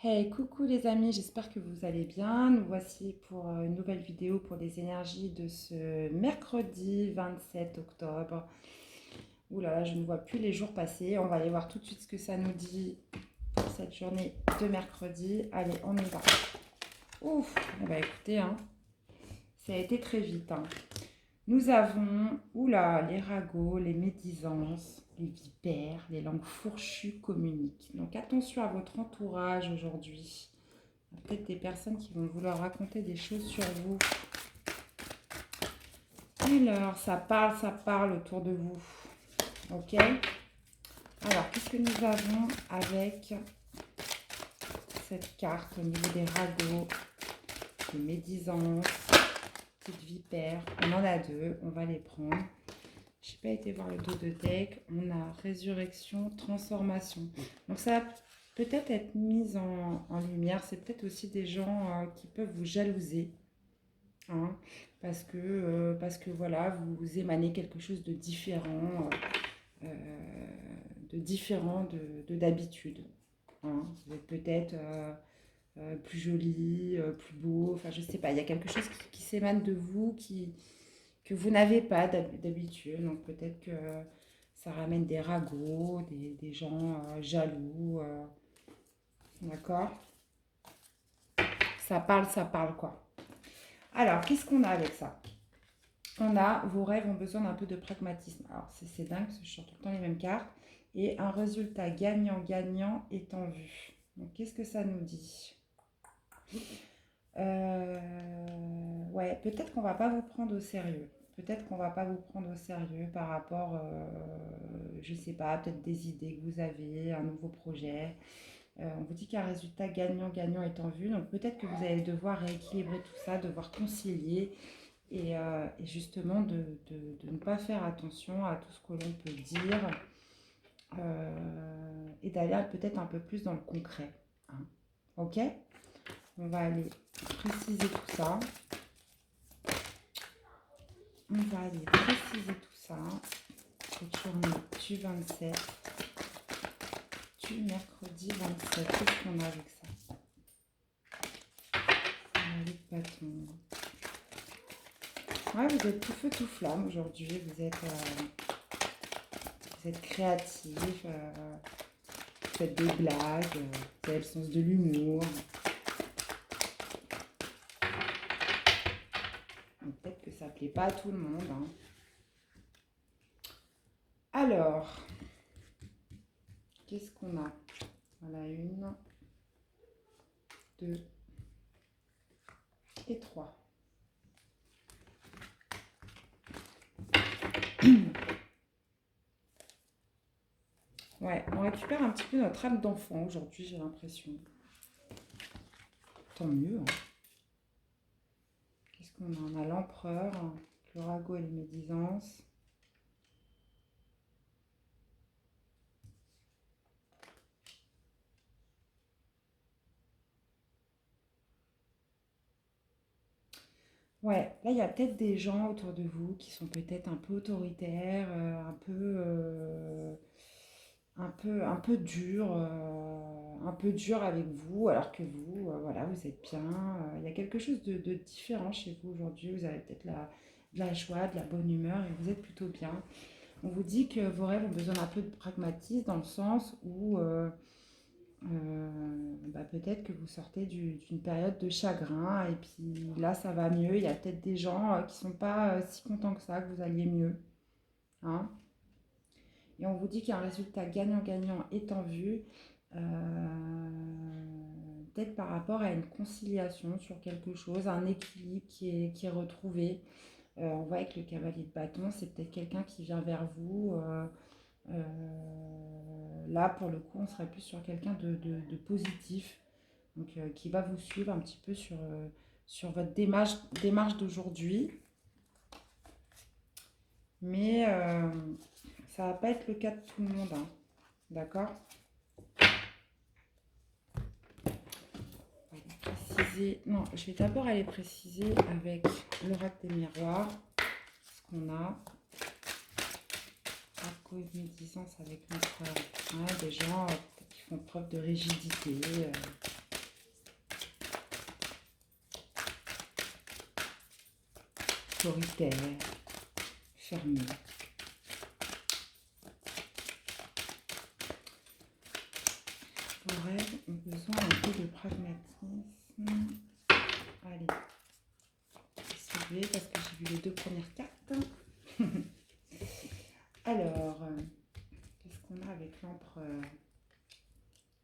Hey, coucou les amis, j'espère que vous allez bien. Nous voici pour une nouvelle vidéo pour les énergies de ce mercredi 27 octobre. Ouh là là, je ne vois plus les jours passer. On va aller voir tout de suite ce que ça nous dit pour cette journée de mercredi. Allez, on y va. Ouf, eh ben, écoutez, hein, ça a été très vite, hein. Nous avons, oula, les ragots, les médisances, les vipères, les langues fourchues communiquent. Donc attention à votre entourage aujourd'hui. Il y a peut-être des personnes qui vont vouloir raconter des choses sur vous. Alors, ça parle autour de vous. Ok? Alors, qu'est-ce que nous avons avec cette carte au niveau des ragots, des médisances, petites vipères? On en a deux, on va les prendre. Je n'ai pas été voir le dos de deck. On a résurrection, transformation. Donc ça va peut-être être mis en lumière. C'est peut-être aussi des gens qui peuvent vous jalouser. Hein, parce que voilà, vous émanez quelque chose euh, de différent de d'habitude. Hein. Vous êtes peut-être plus joli, plus beau. Enfin, je sais pas. Il y a quelque chose qui s'émane de vous que vous n'avez pas d'habitude. Donc peut-être que ça ramène des ragots, des gens jaloux. D'accord? Ça parle quoi. Alors, qu'est-ce qu'on a avec ça? On a, vos rêves ont besoin d'un peu de pragmatisme. Alors, c'est dingue, parce que je sors tout le temps les mêmes cartes. Et un résultat gagnant-gagnant est en vue. Donc, qu'est-ce que ça nous dit? Ouais, peut-être qu'on va pas vous prendre au sérieux. Peut-être qu'on va pas vous prendre au sérieux par rapport, je sais pas, peut-être des idées que vous avez, un nouveau projet. On vous dit qu'un résultat gagnant-gagnant est en vue. Donc peut-être que vous allez devoir rééquilibrer tout ça, devoir concilier et justement de ne pas faire attention à tout ce que l'on peut dire et d'aller peut-être un peu plus dans le concret. Hein. Ok? On va aller préciser tout ça. On va aller préciser tout ça. Cette journée du 27, du mercredi 27. Qu'est-ce qu'on a avec ça? On a les bâtons. Ouais, vous êtes tout feu, tout flamme aujourd'hui. Vous êtes créatif, vous faites des blagues, vous avez le sens de l'humour. Peut-être que ça ne plaît pas à tout le monde. Hein. Alors, qu'est-ce qu'on a? Voilà, une, deux et trois. Ouais, on récupère un petit peu notre âme d'enfant aujourd'hui, j'ai l'impression. Tant mieux. Hein. Qu'est-ce qu'on a? On a l'empereur, le ragot et les médisances. Ouais, là, il y a peut-être des gens autour de vous qui sont peut-être un peu autoritaires, un peu durs, un peu durs avec vous, alors que vous, voilà, vous êtes bien. Il y a quelque chose de différent chez vous aujourd'hui. Vous avez peut-être de la joie, de la bonne humeur et vous êtes plutôt bien. On vous dit que vos rêves ont besoin d'un peu de pragmatisme dans le sens où peut-être que vous sortez d'une période de chagrin et puis là ça va mieux. Il y a peut-être des gens qui sont pas si contents que ça, que vous alliez mieux. Hein. Et on vous dit qu'un résultat gagnant-gagnant est en vue, peut-être par rapport à une conciliation sur quelque chose, un équilibre qui est retrouvé. On voit avec le cavalier de bâton, c'est peut-être quelqu'un qui vient vers vous. Là, pour le coup, on serait plus sur quelqu'un de positif, donc qui va vous suivre un petit peu sur votre démarche d'aujourd'hui. Mais ça va pas être le cas de tout le monde, hein. D'accord? Préciser. Non, je vais d'abord aller préciser avec l'oracle des miroirs ce qu'on a. Médisance avec notre des gens qui font preuve de rigidité. autoritaire, fermé. Vos rêves ont besoin un peu de pragmatisme. Allez, suivez parce que j'ai vu les 2 premières cartes. Alors, qu'est-ce qu'on a avec l'empereur?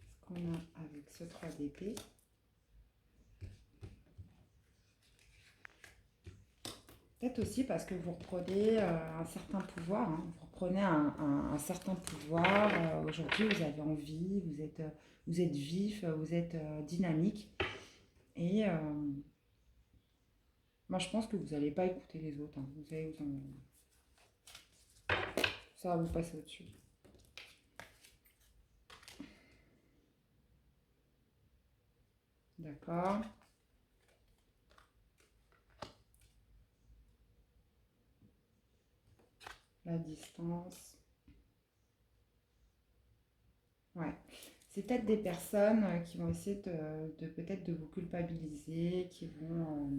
Qu'est-ce qu'on a avec ce 3 d'épée? Peut-être aussi parce que vous reprenez un certain pouvoir, hein. Vous reprenez un certain pouvoir. Aujourd'hui, vous avez envie, vous êtes vif, vous êtes dynamique. Et moi, je pense que vous n'allez pas écouter les autres, hein. Vous allez ça va vous passer au-dessus. D'accord. La distance. Ouais. C'est peut-être des personnes qui vont essayer de peut-être de vous culpabiliser, qui vont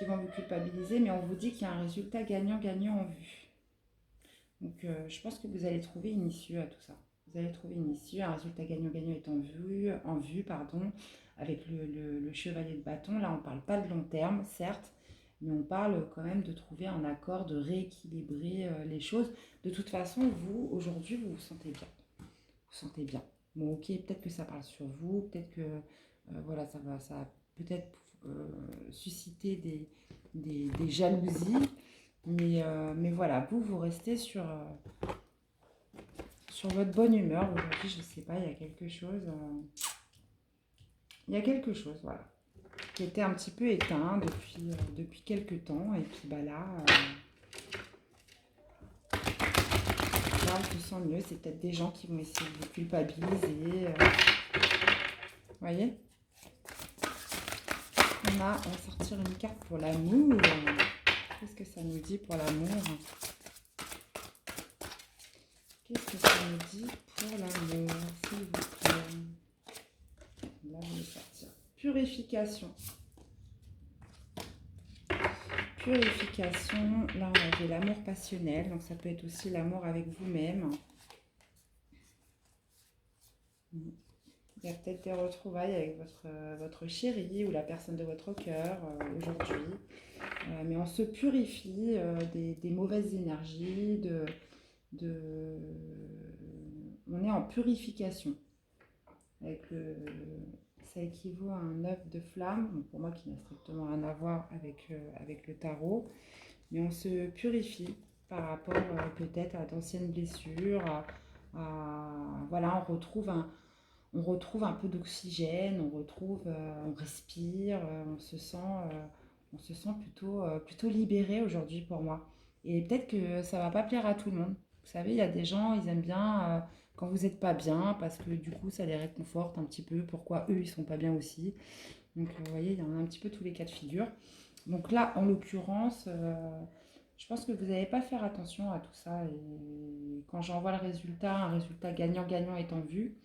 vous culpabiliser, mais on vous dit qu'il y a un résultat gagnant-gagnant en vue. Donc, je pense que vous allez trouver une issue à tout ça. Vous allez trouver une issue, un résultat gagnant-gagnant est en vue, pardon, avec le chevalier de bâton. Là, on ne parle pas de long terme, certes, mais on parle quand même de trouver un accord, de rééquilibrer les choses. De toute façon, vous, aujourd'hui, vous vous sentez bien. Vous vous sentez bien. Bon, ok, peut-être que ça parle sur vous, peut-être que voilà, ça va peut-être susciter des jalousies. Mais voilà, vous restez sur votre bonne humeur. Aujourd'hui, je ne sais pas, il y a quelque chose. Il y a quelque chose, voilà, qui était un petit peu éteint depuis quelques temps. Et puis bah là, on se sent mieux. C'est peut-être des gens qui vont essayer de vous culpabiliser. Vous voyez? On va sortir une carte pour l'amour. Qu'est-ce que ça nous dit pour l'amour? Qu'est-ce que ça nous dit pour l'amour, s'il vous plaît? Là, on va sortir. Purification. Purification. Là, on avait l'amour passionnel. Donc, ça peut être aussi l'amour avec vous-même. Il y a peut-être des retrouvailles avec votre chéri ou la personne de votre cœur aujourd'hui. Mais on se purifie des mauvaises énergies, on est en purification. Ça équivaut à un œuf de flamme, donc pour moi qui n'a strictement rien à voir avec le tarot. Mais on se purifie par rapport peut-être à d'anciennes blessures. Voilà, on retrouve un peu d'oxygène, on respire, on se sent plutôt libéré aujourd'hui pour moi. Et peut-être que ça va pas plaire à tout le monde. Vous savez, il y a des gens, ils aiment bien quand vous n'êtes pas bien, parce que du coup, ça les réconforte un petit peu. Pourquoi eux, ils sont pas bien aussi. Donc, vous voyez, il y en a un petit peu tous les cas de figure. Donc là, en l'occurrence, je pense que vous n'allez pas faire attention à tout ça. Et quand j'envoie le résultat, un résultat gagnant-gagnant est en vue,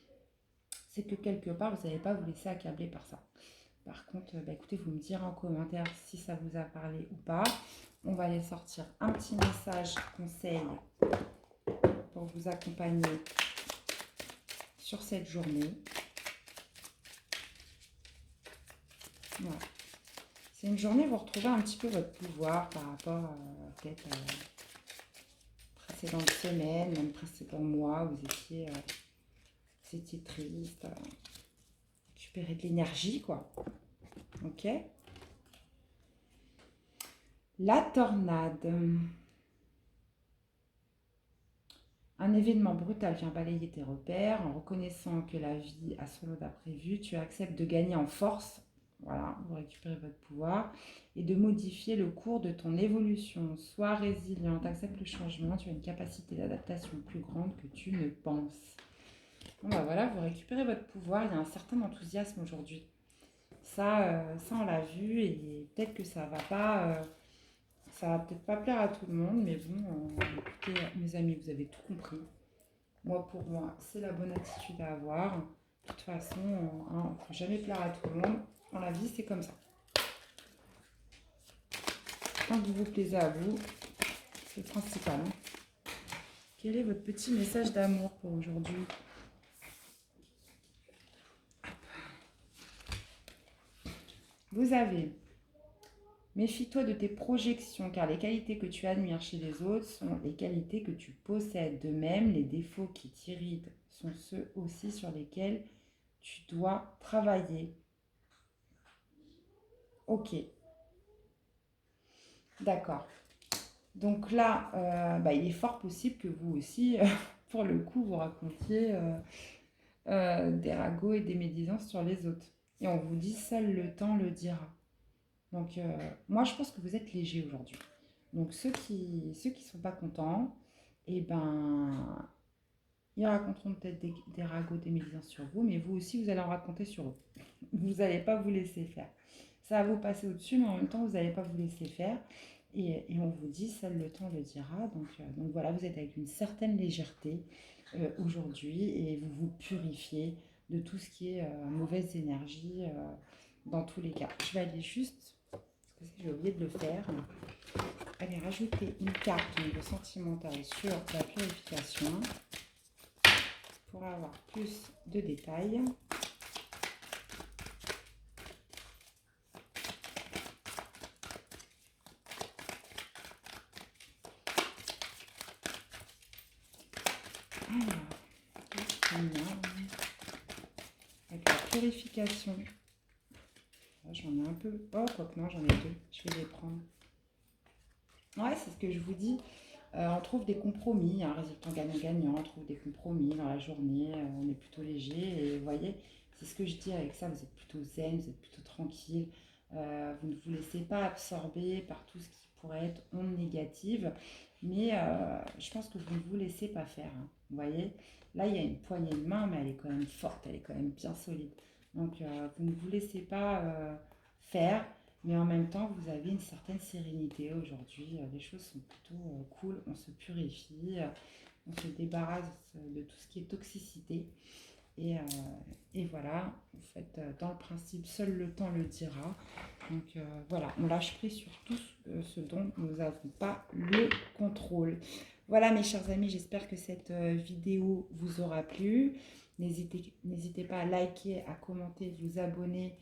c'est que quelque part, vous n'allez pas vous laisser accabler par ça. Par contre, bah, écoutez, vous me direz en commentaire si ça vous a parlé ou pas. On va aller sortir un petit message conseil pour vous accompagner sur cette journée. Voilà. C'est une journée où vous retrouvez un petit peu votre pouvoir par rapport à peut-être précédente semaine, même précédent mois, où vous étiez triste, récupérer de l'énergie, quoi. Ok. La tornade. Un événement brutal vient balayer tes repères. En reconnaissant que la vie a son lot d'imprévus, tu acceptes de gagner en force. Voilà, vous récupérez votre pouvoir. Et de modifier le cours de ton évolution. Sois résiliente, accepte le changement. Tu as une capacité d'adaptation plus grande que tu ne penses. Bon bah voilà, vous récupérez votre pouvoir. Il y a un certain enthousiasme aujourd'hui. Ça, on l'a vu. Et peut-être que ça va peut-être pas plaire à tout le monde, mais bon, écoutez, mes amis, vous avez tout compris. Moi, pour moi, c'est la bonne attitude à avoir. De toute façon, il ne faut jamais plaire à tout le monde. Dans la vie, c'est comme ça. Tant que vous vous plaisez à vous, c'est le principal. Hein. Quel est votre petit message d'amour pour aujourd'hui? Vous avez, méfie-toi de tes projections, car les qualités que tu admires chez les autres sont les qualités que tu possèdes. De même, les défauts qui t'irritent sont ceux aussi sur lesquels tu dois travailler. Ok, d'accord. Donc là, il est fort possible que vous aussi, pour le coup, vous racontiez des ragots et des médisances sur les autres. Et on vous dit, seul le temps le dira. Donc, moi, je pense que vous êtes léger aujourd'hui. Donc, ceux qui sont pas contents, eh ben, ils raconteront peut-être des ragots, des médisances sur vous, mais vous aussi, vous allez en raconter sur eux. Vous n'allez pas vous laisser faire. Ça va vous passer au-dessus, mais en même temps, vous n'allez pas vous laisser faire. Et on vous dit, seul le temps le dira. Donc voilà, vous êtes avec une certaine légèreté aujourd'hui et vous vous purifiez de tout ce qui est mauvaise énergie dans tous les cas. Je vais aller juste, parce que j'ai oublié de le faire, aller rajouter une carte au niveau sentimental sur la purification pour avoir plus de détails. Alors, avec la purification, j'en ai un peu. Oh, quoique non, j'en ai deux. Je vais les prendre. Ouais, c'est ce que je vous dis. On trouve des compromis, il y a un résultat gagnant-gagnant, on trouve des compromis dans la journée, on est plutôt léger. Et vous voyez, c'est ce que je dis avec ça, vous êtes plutôt zen, vous êtes plutôt tranquille. Vous ne vous laissez pas absorber par tout ce qui pourrait être onde négative. Mais je pense que vous ne vous laissez pas faire. Hein. Vous voyez, là, il y a une poignée de main, mais elle est quand même forte, elle est quand même bien solide. Donc, vous ne vous laissez pas faire. Mais en même temps, vous avez une certaine sérénité aujourd'hui. Les choses sont plutôt cool. On se purifie, on se débarrasse de tout ce qui est toxicité. Et, euh, et voilà, en fait, dans le principe, seul le temps le dira. Donc voilà, on lâche prise sur tout ce dont nous n'avons pas le contrôle. Voilà mes chers amis, j'espère que cette vidéo vous aura plu. N'hésitez pas à liker, à commenter, vous abonner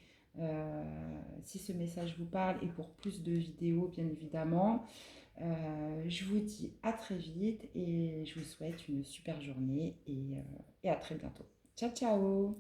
si ce message vous parle et pour plus de vidéos bien évidemment. Je vous dis à très vite et je vous souhaite une super journée et à très bientôt. Ciao ciao.